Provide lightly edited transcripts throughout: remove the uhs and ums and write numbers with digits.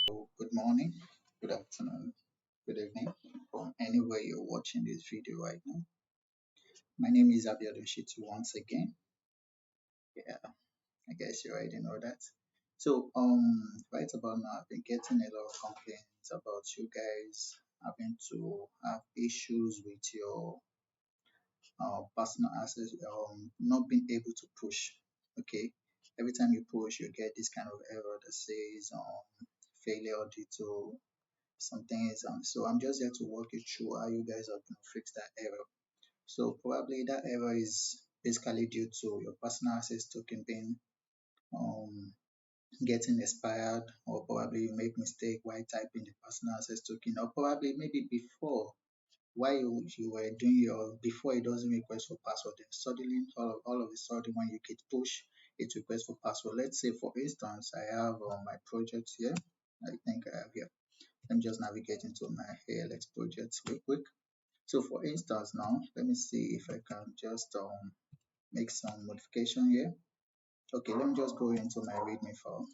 Good morning, good afternoon, good evening, from anywhere you're watching this video right now. My name is Abiodun Shitu once again. Yeah, I guess you already know that. Right about now, I've been getting a lot of complaints about you guys having to have issues with your personal access, not being able to push. Okay, every time you push, you get this kind of error that says failure due to something is so I'm just here to walk you through how you guys are going to fix that error. So probably that error is basically due to your personal access token being um getting expired, or probably you make mistake while typing the personal access token, or probably maybe before while you were doing your before it doesn't request for password, then suddenly all of a sudden when you hit push it requests for password. Let's say for instance I have my project here. I think I have here. Let me just navigate into my ALX project real quick. So for instance now, let me see if I can just make some modification here. Okay, let me just go into my README file.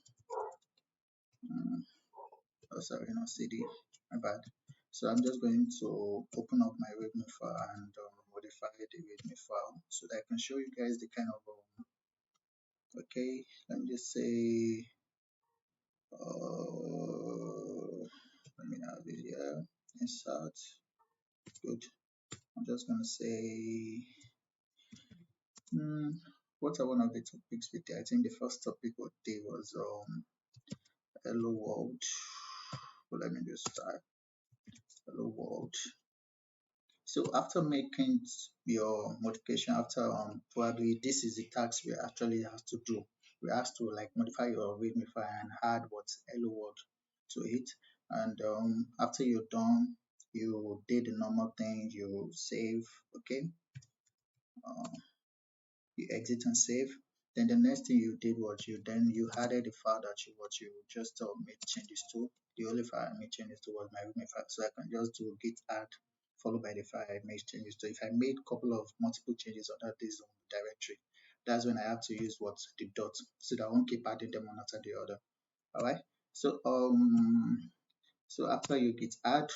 Oh, sorry, not CD, my bad. So I'm just going to open up my README file and modify the README file so that I can show you guys the kind of okay, let me just say let me have it here, insert, good. I'm just gonna say what are one of the topics we did? I think the first topic we did was hello world. Well, let me just start hello world. So after making your modification, after probably this is the task we actually have to do. We have to like modify your readme file and add what's hello world to it. And after you're done, you did the normal thing. You save, okay. Uh, you exit and save. Then the next thing you did was you added the file that you just made changes to. The only file I made changes to was my root file, so I can just do git add followed by the file I made changes to. If I made a couple of multiple changes on this directory, that's when I have to use what the dot, so that I won't keep adding them one after the other. All right. So after you git add,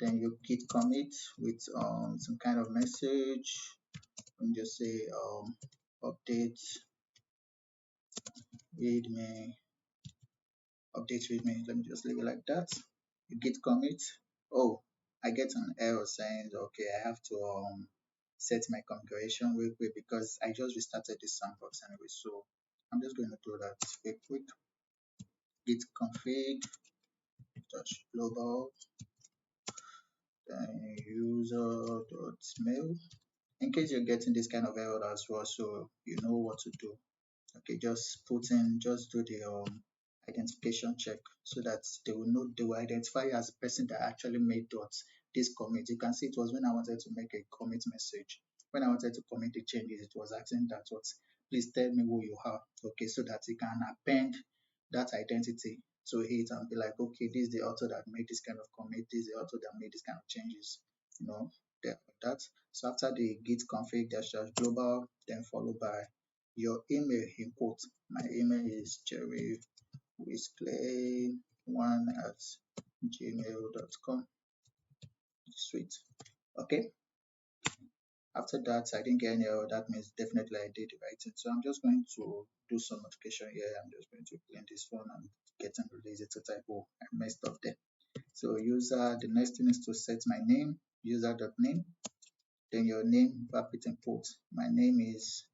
then you git commit with some kind of message. Let me just say update readme, update readme. Let me just leave it like that. You git commit. Oh, I get an error saying okay, I have to set my configuration real quick because I just restarted this sandbox anyway. So I'm just going to do that real quick. Git config dash global then user.mail. In case you're getting this kind of error as well, so you know what to do. Okay, just do the identification check so that they will know, they will identify you as the person that actually made this commit. You can see it was when I wanted to make a commit message. When I wanted to commit the changes, it was asking that what, please tell me who you are. Okay, so that you can append that identity to it and be like, okay, this is the author that made this kind of commit, this is the author that made this kind of changes, you know, that. So after the git config dash global, then followed by your email input. My email is jerrywhiskley1@gmail.com. Sweet. Okay. After that, I didn't get any error. That means definitely I did the right thing. So I'm just going to do some modification here. I'm just going to clean this one and get and release it to typo. I messed up there. So user, the next thing is to set my name, user.name, then your name, rapid input. My name is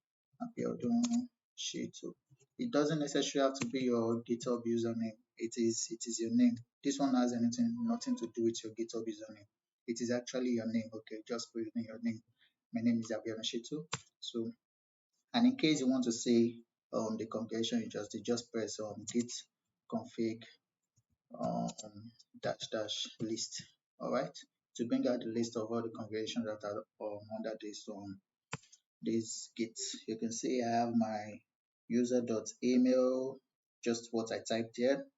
Abiodun Shitu. It doesn't necessarily have to be your GitHub username. It is your name. This one has nothing to do with your GitHub username. It is actually your name. Okay, just put in your name. My name is Abiodun Shitu. So, and in case you want to say the configuration, you just press git config dash dash list. All right, to bring out the list of all the configurations that are under this git. You can see I have my user.email, just what I typed here.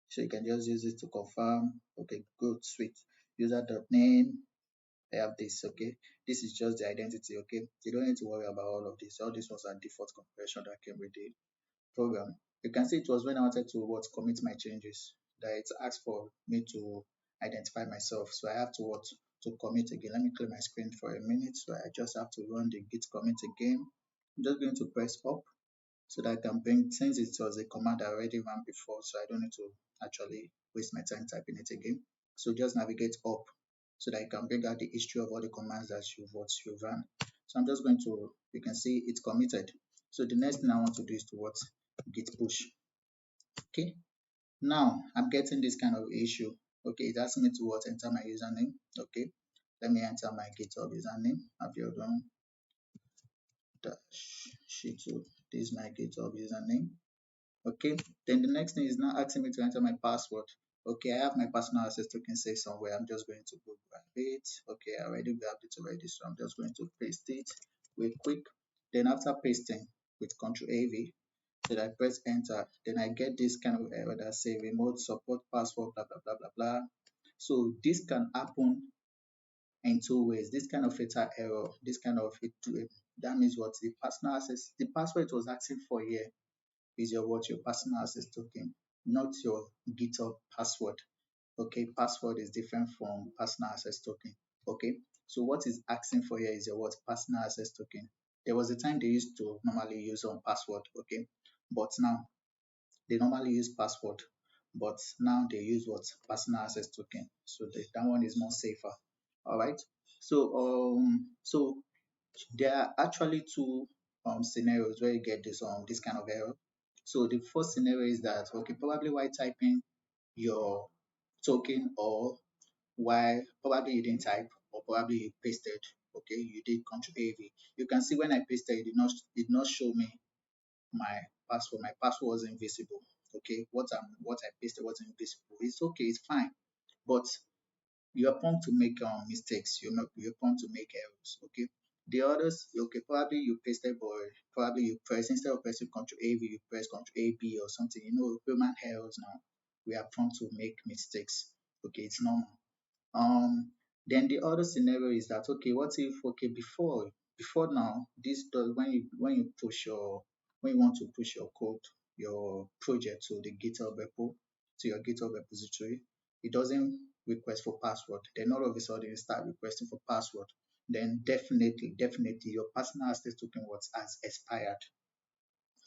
So you can just use it to confirm. Okay, good, sweet. User.name, I have this, okay. This is just the identity, okay. You don't need to worry about all of this. All this was a default configuration that came with the program. You can see it was when I wanted to commit my changes. that it asks for me to identify myself. So I have to what to commit again. Let me clear my screen for a minute. So I just have to run the git commit again. I'm just going to press up so that I can bring, since it was a command I already ran before, so I don't need to actually waste my time typing it again. So just navigate up so that I can bring out the history of all the commands that you've run. So I'm just going to, you can see it's committed. So the next thing I want to do is to what? Git push. Okay. Now I'm getting this kind of issue. Okay, it asks me to what? Enter my username. Okay. Let me enter my GitHub username. Abiodun Shitu. This is my GitHub username. Okay, then the next thing is now asking me to enter my password. Okay, I have my personal access token saved somewhere. I'm just going to go grab it. Okay, I already grabbed it already, so I'm just going to paste it real quick. Then after pasting with Ctrl AV, then I press enter. Then I get this kind of error that say remote support password, blah blah blah blah blah. So this can happen in two ways. This kind of fatal error, this kind of that means what the personal access, the password it was asking for here is your personal access token, not your GitHub password. Okay, password is different from personal access token. Okay, so what is asking for here is your what personal access token. There was a time they used to normally use on password. Okay, but now they normally use password, but now they use what personal access token. So that one is more safer. All right. So there are actually two scenarios where you get this kind of error. So the first scenario is that okay, probably while typing your token, or while probably you didn't type, or probably you pasted. Okay, you did Ctrl AV. You can see when I pasted, it did not show me my password. My password wasn't visible. Okay, what I pasted wasn't visible. It's okay, it's fine, but you are prone to make mistakes. You're prone to make errors. Okay. The others, okay, probably you pasted, but probably you press, instead of pressing Ctrl A V, you press Ctrl A B or something. Human errors now. We are prone to make mistakes. Okay, it's normal. Then the other scenario is that okay, what if okay before now this does when you push your when you want to push your code, your project to the GitHub repo, to your GitHub repository, it doesn't request for password. Then all of a sudden you start requesting for password. Then definitely your personal access token has expired.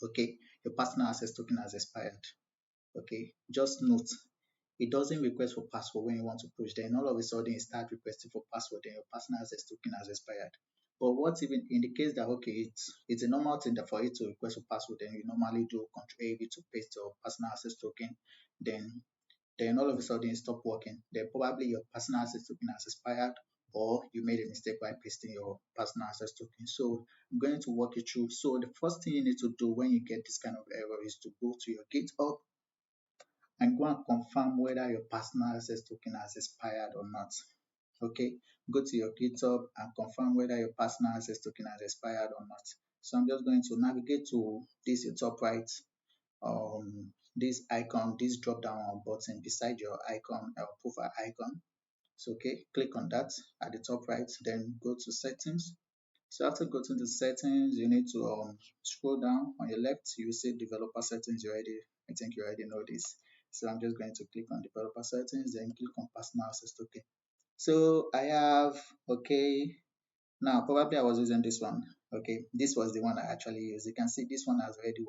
Okay, your personal access token has expired. Okay, just note it doesn't request for password when you want to push. Then all of a sudden it starts requesting for password. Then your personal access token has expired. But what even in the case that okay, it's a normal thing that for you to request for password, then you normally do Ctrl A V to paste your personal access token. Then all of a sudden it stop working. Then probably your personal access token has expired, or you made a mistake by pasting your personal access token. So I'm going to walk you through. So the first thing you need to do when you get this kind of error is to go to your GitHub and go and confirm whether your personal access token has expired or not. Okay, go to your GitHub and confirm whether your personal access token has expired or not. So I'm just going to navigate to this top right, this icon, this drop down button beside your icon, profile icon. So okay, click on that at the top right, then go to settings. So after go to the settings, you need to scroll down on your left. You see developer settings. I think you already know this. So I'm just going to click on developer settings, then click on personal access token. So I have okay. Now probably I was using this one. Okay, this was the one I actually used. You can see this one has already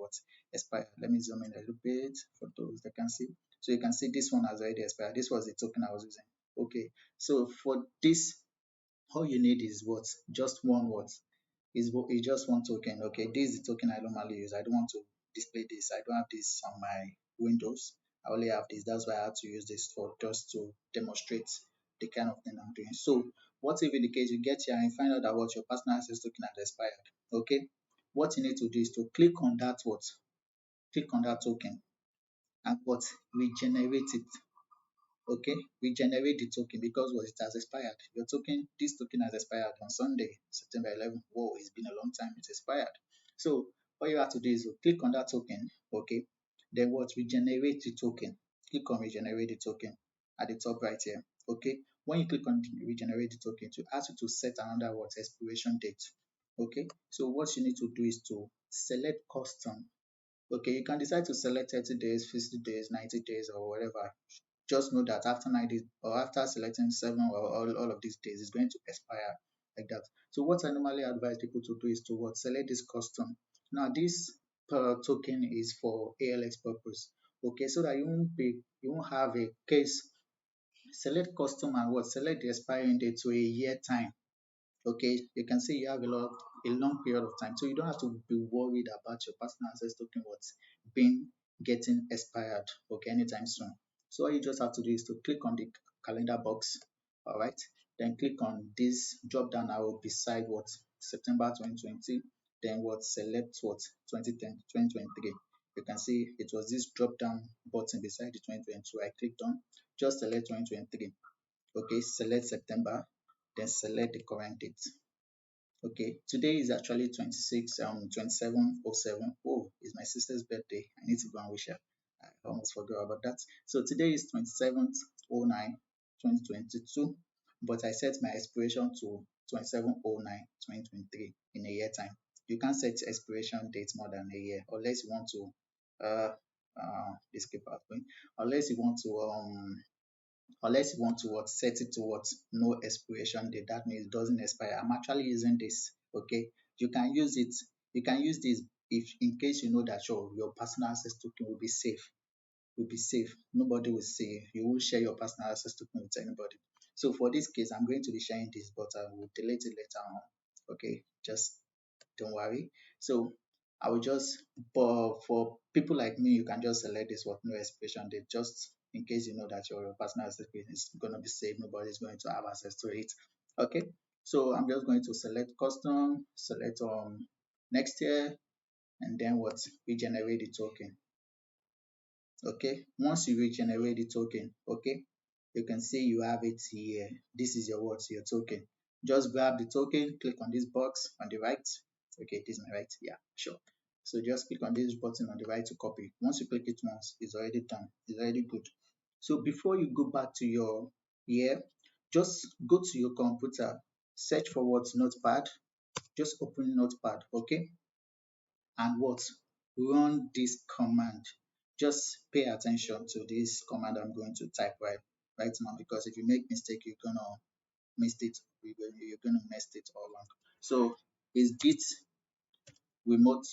expired. Let me zoom in a little bit for those that can see. So you can see this one has already expired. This was the token I was using. Okay, so for this, all you need is what? Just one word. Is just one token. Okay, this is the token I normally use. I don't want to display this. I don't have this on my Windows. I only have this. That's why I had to use this for just to demonstrate the kind of thing I'm doing. So what if in the case you get here and find out that what your personal access token has expired? Okay, what you need to do is to click on that what? Click on that token and what? Regenerate it. Okay, we generate the token because what it has expired. Your token, this token has expired on Sunday, September 11th. Whoa, it's been a long time, it's expired. So what you have to do is to click on that token, okay, then what, regenerate the token. Click on regenerate the token at the top right here. Okay, when you click on regenerate the token, to ask you to set another what, expiration date. Okay, so what you need to do is to select custom. Okay, you can decide to select 30 days, 50 days, 90 days, or whatever. Just know that after 90 or after selecting 7 or all of these days, it's going to expire like that. So what I normally advise people to do is to what? Select this custom. Now this token is for ALX purpose. Okay, so that you won't have a case. Select custom and what? Select the expiring date to a year time. Okay, you can see you have a long period of time, so you don't have to be worried about your personal access token what's been getting expired, okay, anytime soon. So all you just have to do is to click on the calendar box, all right, then click on this drop down arrow beside what? September 2020, then what? Select what? 2010 2023. You can see it was this drop down button beside the 2022. I clicked on, just select 2023. Okay, select September, then select the current date. Okay, today is actually 27/07. Oh, it's my sister's birthday. I need to go and wish her. I almost forgot about that. So today is 27/09, 2022, but I set my expiration to 27/09, 2023 in a year time. You can't set expiration date more than a year unless you want to this keep happening. Unless you want to what, set it to what, no expiration date. That means it doesn't expire. I'm actually using this. Okay, you can use it. You can use this if in case you know that your personal access token will be safe. Will be safe. Nobody will see. You will share your personal access token with anybody. So for this case, I'm going to be sharing this, but I will delete it later on. Okay, just don't worry. So I will just, for people like me, you can just select this what, no expiration date, just in case you know that your personal access is going to be safe, nobody's going to have access to it. Okay, so I'm just going to select custom, select next year, and then what? Regenerate the token. Okay, once you regenerate the token, okay, you can see you have it here. This is your what? Your token. Just grab the token, click on this box on the right. Okay, this is my right. Yeah, sure. So just click on this button on the right to copy. Once you click it once, it's already done. It's already good. So before you go back to your here, just go to your computer, search for what? Notepad. Just open Notepad, okay, and what? Run this command. Just pay attention to this command I'm going to type right now, because if you make mistake, you're gonna miss it. You're gonna mess it all wrong. So is git remote,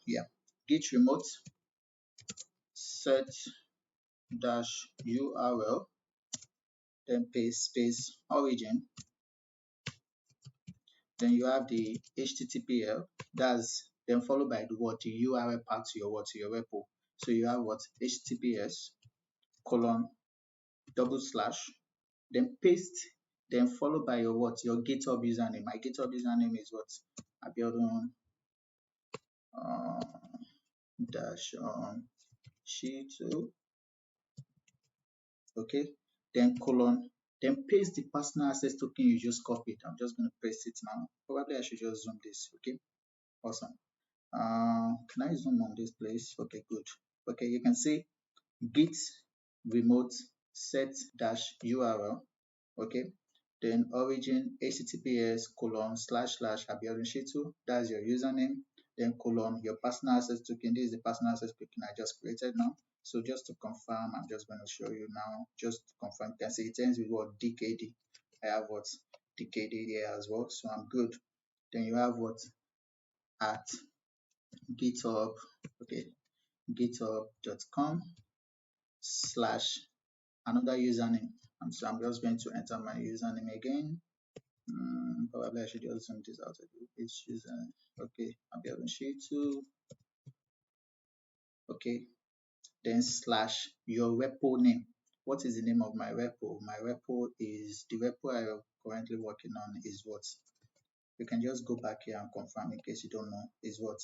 yeah, git remote set dash url, then paste space origin, then you have the httpl, that's then followed by the what? The url part to your what? To your repo. So you have what? https colon double slash, then paste, then followed by your what? Your GitHub username. My GitHub username is what? Abiodun uh, dash sheet 2. Okay, then colon, then paste the personal access token you just copied. I'm just going to paste it now. Probably I should just zoom this. Okay, awesome. Can I zoom on this place? Okay, good. Okay, you can see git remote set dash url. Okay, then origin https colon slash slash Abiodun Shitu, that's your username, then colon your personal access token. This is the personal access token I just created now. So just to confirm, I'm just going to show you now, just to confirm. You can see it ends with what? DKD. I have what? DKD here as well, so I'm good. Then you have what? At GitHub, okay, github.com slash another username. So I'm just going to enter my username again. Probably I should just zoom this out a little bit. Okay, I'll be able to show you too. Okay, then slash your repo name. What is the name of my repo? My repo is the repo I'm currently working on is what? You can just go back here and confirm in case you don't know. Is what?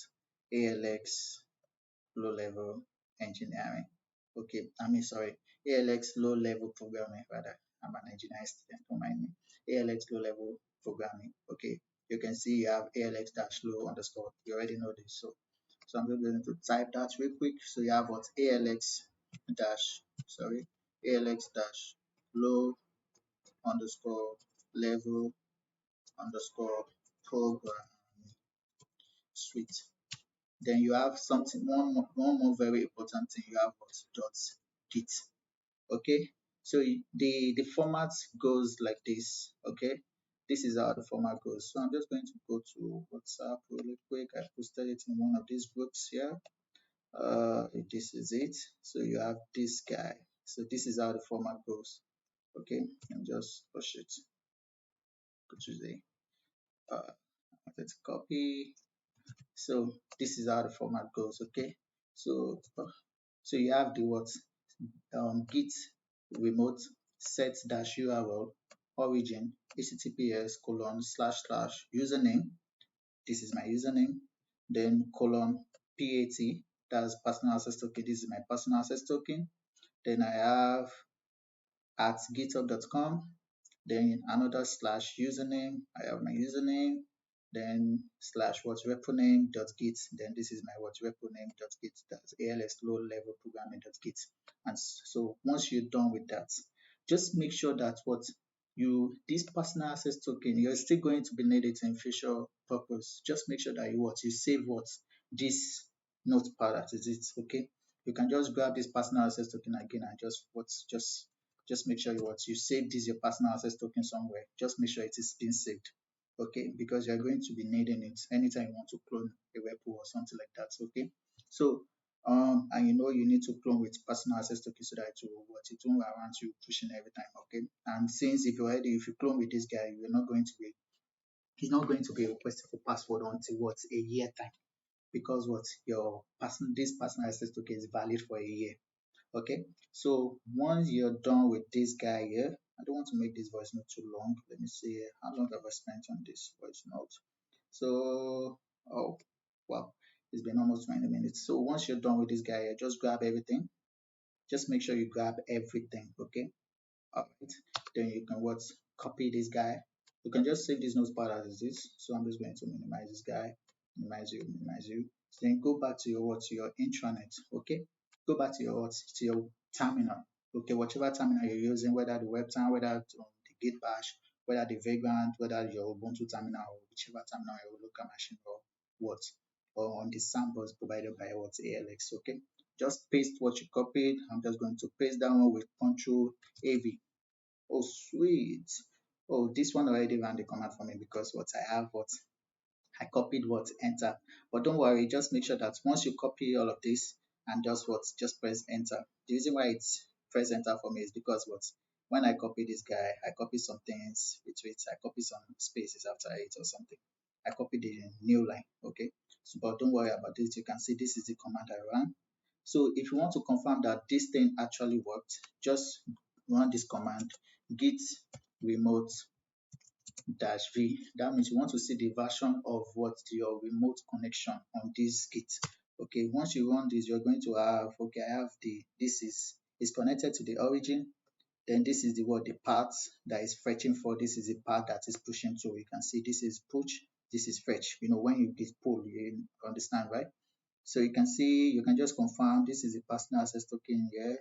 ALX low level engineering. Okay, I mean sorry, ALX low level programming rather. I'm an engineering student, don't mind me. ALX low level programming. Okay, you can see you have ALX dash low underscore. You already know this, so I'm just going to type that real quick. So you have what? ALX dash ALX dash low underscore level underscore program suite. Then you have something, one more very important thing. You have what dot git. Okay, so the format goes like this. Okay, this is how the format goes. So I'm just going to go to WhatsApp really quick. I posted it in one of these groups here. This is it. So you have this guy. So this is how the format goes. Okay, and just push it. Go to the let's copy. So this is how the format goes. Okay, so so you have the what git remote set dash URL origin https colon slash slash username. This is my username. Then colon PAT, that's personal access token. This is my personal access token. Then I have at github.com, then another slash username. I have my username, then slash what repo name dot git. Then this is my what repo name dot git. That's ALS low level programming dot git. And so once you're done with that, just make sure that what you this personal access token, you're still going to be needed in future purpose. Just make sure that you save what this notepad as it, okay? You can just grab this personal access token again and just make sure you save this your personal access token somewhere. Just make sure it is being saved, okay? Because you're going to be needing it anytime you want to clone a repo or something like that, okay? So and you need to clone with personal access token so that it won't around you pushing every time, okay? And since if you clone with this guy, he's not going to be requesting for password until a year time, because this personal access token is valid for a year. Okay, so once you're done with this guy here, I don't want to make this voice note too long. Let me see how long have I spent on this voice note. So, oh, wow, it's been almost 20 minutes. So once you're done with this guy here, just grab everything. Just make sure you grab everything, okay? Alright, then you can copy this guy. You can just save this notepad as it is. So I'm just going to minimize this guy, minimize you. Then go back to your intranet, okay? Go back to your terminal, okay? Whichever terminal you're using, whether the web terminal, whether the git bash, whether the vagrant, whether your Ubuntu terminal, or whichever terminal your local machine or on the samples provided by ALX, okay? Just paste what you copied. I'm just going to paste that one with Control AV. Oh, sweet. Oh, this one already ran the command for me because I copied enter. But don't worry, just make sure that once you copy all of this and just press enter. The reason why it's press enter for me is because when I copy this guy, I copy some things between it, I copy some spaces after it or something. I copied the new line, okay? So, but don't worry about this. You can see this is the command I ran. So if you want to confirm that this thing actually worked, just run this command git remote dash v. That means you want to see the version of your remote connection on this git. Okay, once you run this, you're going to have, okay, I have this is connected to the origin. Then this is the path that is fetching for. This is the path that is pushing to. You can see this is push, this is fetch. When you git pull, you understand, right? So you can see, you can just confirm this is the personal access token here,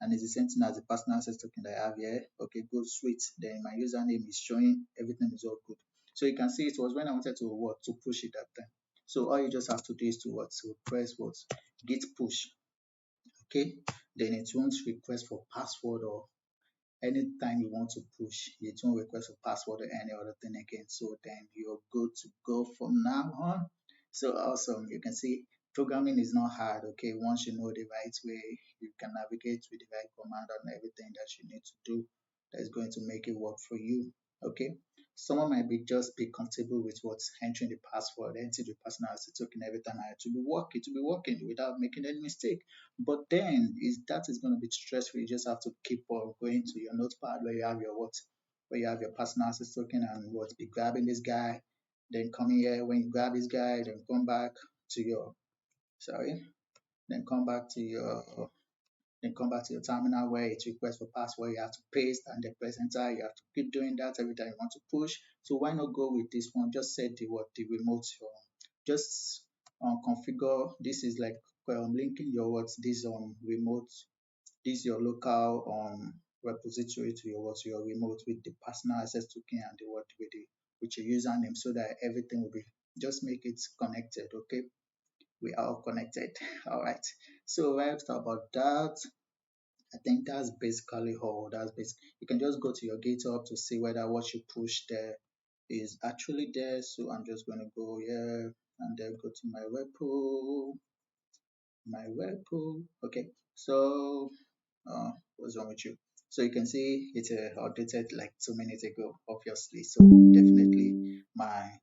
and it's the same thing as the personal access token that I have here. Okay, good, sweet. Then my username is showing, everything is all good. So you can see it was when I wanted to push it that time. So all you just have to do is to press git push. Okay, then it won't request for password or anytime you want to push, it won't request a password or any other thing again. So then you're good to go from now on. So awesome. You can see programming is not hard. Okay, once you know the right way, you can navigate with the right command and everything that you need to do that is going to make it work for you. Okay, someone might just be comfortable with entering the password, entering the personal access token every time. To be working without making any mistake. But then that is going to be stressful. You just have to keep on going to your notepad where you have your personal access token and be grabbing this guy, then coming here. When you grab this guy, then come back to your sorry, then come back to your terminal where it requests for password. You have to paste and then press enter. You have to keep doing that every time you want to push. So why not go with this one? Just set the remote just configure. This is like linking your this remote, this your local repository to your remote with the personal access token and with your username, so that everything will be, just make it connected. Okay, we are all connected. All right. So right about that, I think that's basically all. You can just go to your GitHub to see whether what you push there is actually there. So I'm just going to go here and then go to my repo. Okay. So what's wrong with you? So you can see it's updated like 2 minutes ago, obviously. So definitely my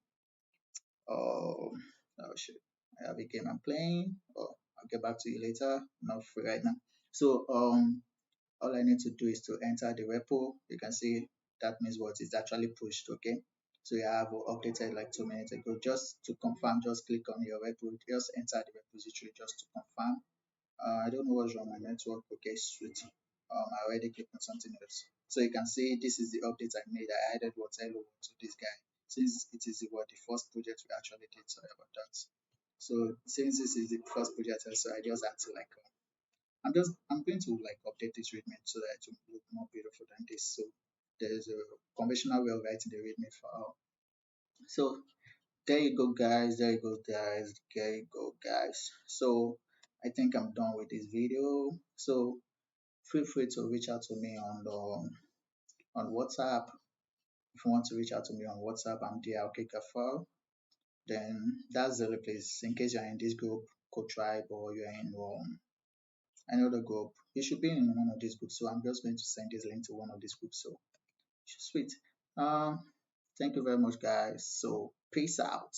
oh shit, I have a game I'm playing. Oh, I'll get back to you later. Not free right now. So all I need to do is to enter the repo. You can see that means what is actually pushed. Okay. So you have updated like 2 minutes ago. Just to confirm, just click on your repo. Just enter the repository just to confirm. I don't know what's wrong with my network. Okay, sweet. I already clicked on something else. So you can see this is the update I made. I added what hello to this guy since it is what the first project we actually did. Sorry about that. So since this is the first project, so I just had to like I'm going to like update this readme so that it will look more beautiful than this. So there's a conventional way of writing the readme file. So there you go, guys. There you go, guys. There you go, guys. So I think I'm done with this video. So feel free to reach out to me on WhatsApp. If you want to reach out to me on WhatsApp, I'm there. Okay, Kafar. Then that's the only place. In case you're in this group, Code Tribe, or you're in another group, you should be in one of these groups. So I'm just going to send this link to one of these groups. So sweet. Thank you very much, guys. So peace out.